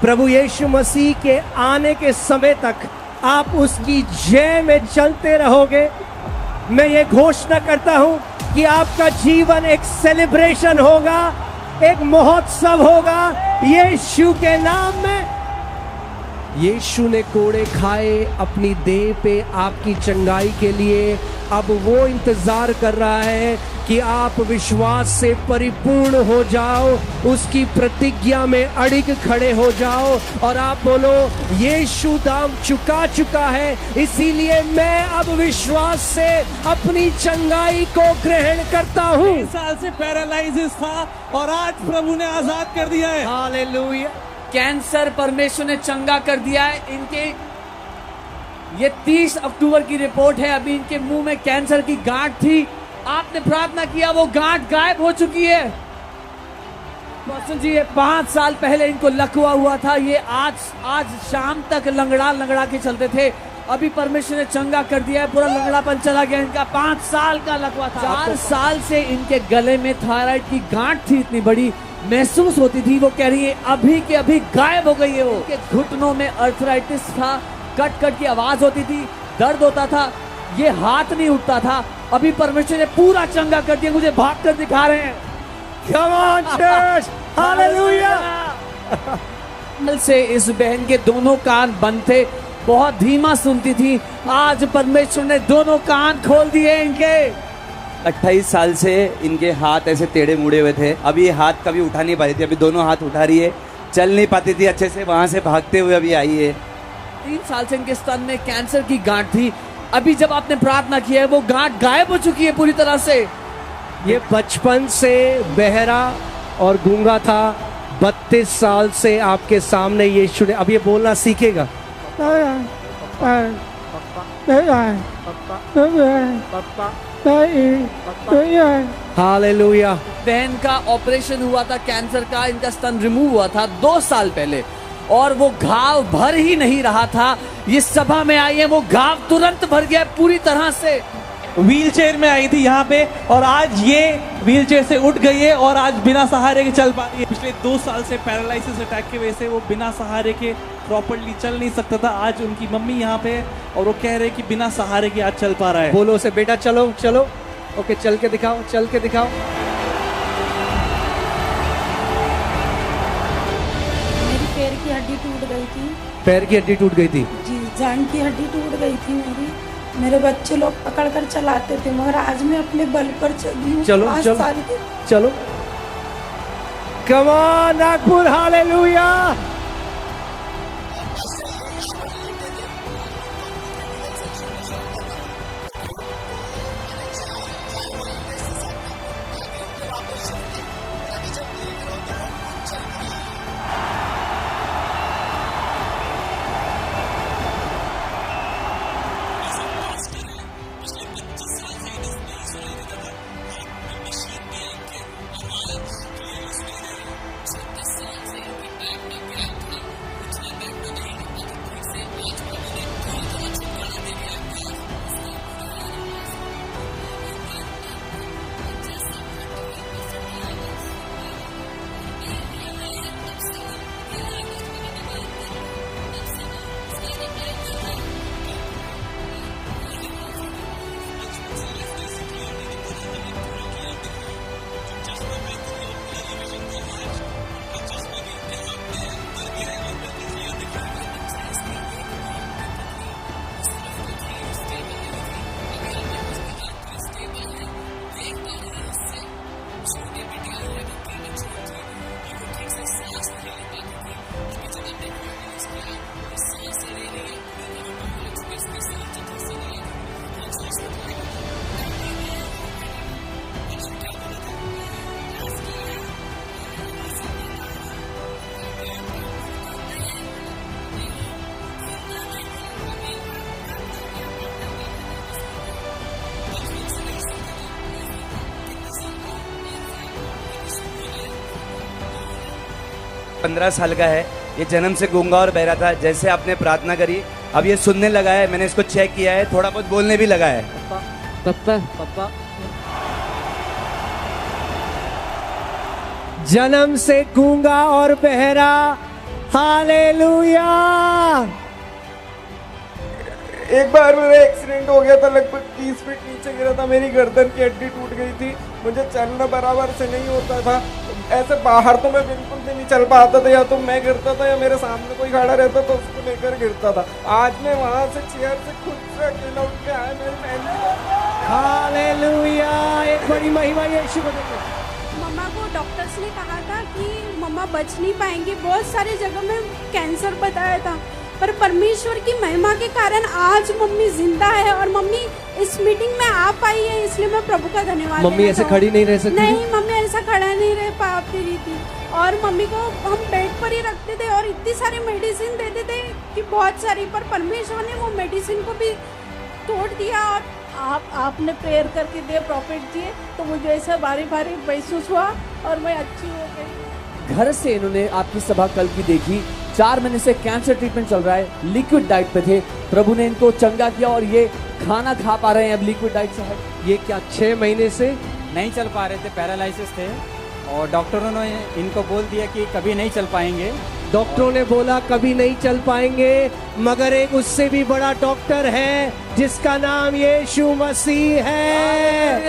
प्रभु यीशु मसीह के आने के समय तक आप उसकी जय में चलते रहोगे। मैं ये घोषणा करता हूं कि आपका जीवन एक सेलिब्रेशन होगा, एक महोत्सव होगा यीशु के नाम में। यीशु ने कोड़े खाए अपनी देह पे आपकी चंगाई के लिए। अब वो इंतजार कर रहा है कि आप विश्वास से परिपूर्ण हो जाओ, उसकी प्रतिज्ञा में अड़िग खड़े हो जाओ और आप बोलो यीशु दाम चुका चुका है, इसीलिए मैं अब विश्वास से अपनी चंगाई को ग्रहण करता हूँ। 3 साल से पैरालाइसिस था और आज प्रभु ने आजाद कर दिया है। हालेलुया। कैंसर परमेश्वर ने चंगा कर दिया है। इनके ये 30 अक्टूबर की रिपोर्ट है। अभी इनके मुंह में कैंसर की गांठ थी, आपने प्रार्थना किया, वो गांठ गायब हो चुकी है। जी ये 5 साल पहले इनको लकवा हुआ था, ये आज शाम तक लंगड़ा के चलते थे। अभी परमेश्वर ने चंगा कर दिया है, पूरा लंगड़ापन चला गया इनका। 5 साल का लकवा था। 4 साल से इनके गले में थायराइड की गांठ थी, इतनी बड़ी महसूस होती थी। वो कह रही है अभी के अभी गायब हो गई है। वो घुटनों में अर्थराइटिस था, कट की आवाज होती थी, दर्द होता था, ये हाथ नहीं उठता था। अभी परमेश्वर ने पूरा चंगा कर दिया, मुझे भाग कर दिखा रहे हैं। Come on church, hallelujah. से इस बहन के दोनों कान बंद थे, बहुत धीमा सुनती थी, आज परमेश्वर ने दोनों कान खोल दिए इनके। 28 साल से इनके हाथ ऐसे टेढ़े मुड़े हुए थे, अभी ये हाथ कभी उठा नहीं पाती थी, अभी दोनों हाथ उठा रही है। चल नहीं पाती थी अच्छे से, वहां से भागते हुए अभी आई है। 3 साल से इनके स्तन में कैंसर की गांठ थी, अभी जब आपने प्रार्थना किया है वो गांठ गायब हो चुकी है पूरी तरह से। ये बचपन से बहरा और गूंगा था, 32 साल से आपके सामने यीशु ने, अब ये बोलना सीखेगा। हालेलुया। बहन का ऑपरेशन हुआ था कैंसर का, इनका स्तन रिमूव हुआ था 2 साल पहले और वो घाव भर ही नहीं रहा था। ये सभा में आई है, वो घाव तुरंत भर गया पूरी तरह से। व्हीलचेयर में आई थी यहाँ पे और आज ये व्हीलचेयर से उठ गई है और आज बिना सहारे के चल पा रही है। पिछले 2 साल से पैरालाइसिस अटैक की वजह से वो बिना सहारे के प्रॉपर्ली चल नहीं सकता था। आज उनकी मम्मी यहाँ पे और वो कह रहे कि बिना सहारे के आज चल पा रहा है। बोलो उसे बेटा चलो चलो, ओके चल के दिखाओ, चल के दिखाओ। मेरी पैर की हड्डी टूट गई थी। पैर की हड्डी टूट गई थी जी, जान की हड्डी टूट गई थी मेरी। मेरे बच्चे लोग पकड़ कर चलाते थे, मगर आज मैं अपने बल पर चली हूँ। चलो 5 चलो साल की। चलो। Come on Nagpur, hallelujah. पंद्रह साल का है, ये जन्म से गूंगा और बहरा था। जैसे आपने प्रार्थना करी अब ये सुनने लगा है, मैंने इसको चेक किया है, थोड़ा बहुत बोलने भी लगा है। पापा जन्म से गूंगा और बहरा, हालेलुया। एक बार मेरा एक्सीडेंट हो गया था, लगभग 30 फीट नीचे गिरा था, मेरी गर्दन की हड्डी टूट गई थी, मुझे चलना बराबर से नहीं होता था। ऐसे बाहर तो मैं बिल्कुल भी नहीं चल पाता था, या तो मैं गिरता था या मेरे सामने कोई खड़ा रहता तो उसको लेकर गिरता था। आज मैं वहाँ से चेयर से खुद से अकेला उठ के आया, मेरी फैमिली। हालेलुया, एक बड़ी महिमा यीशु को देंगे। मम्मा को डॉक्टर्स ने कहा था कि मम्मा बच नहीं पाएंगी, बहुत सारी जगह में कैंसर बताया था, पर परमेश्वर की महिमा के कारण आज मम्मी जिंदा है और मम्मी इस मीटिंग में आ पाई है, इसलिए मैं प्रभु का धन्यवाद। मम्मी ऐसे खड़ी नहीं रह सकती? नहीं, मम्मी ऐसा खड़ा नहीं रह पाती रही थी, और मम्मी को हम बेड पर ही रखते थे और इतनी सारी मेडिसिन देते थे कि बहुत सारी, पर परमेश्वर ने वो मेडिसिन को भी तोड़ दिया। और आपने प्रेयर करके दिए, प्रॉफिट दिए, तो मुझे ऐसा भारी भारी महसूस हुआ और मैं अच्छी हो गई। घर से इन्होंने आपकी सभा कल की देखी, 4 महीने से कैंसर ट्रीटमेंट चल रहा है, लिक्विड डाइट पे थे, प्रभु ने इनको चंगा किया और ये खाना खा पा रहे हैं अब लिक्विड डाइट से। ये क्या 6 महीने से नहीं चल पा रहे थे, पैरालिसिस थे, और डॉक्टरों ने इनको बोल दिया कि कभी नहीं चल पाएंगे। डॉक्टरों ने बोला कभी नहीं चल पाएंगे, मगर एक उससे भी बड़ा डॉक्टर है जिसका नाम यीशु मसीह है।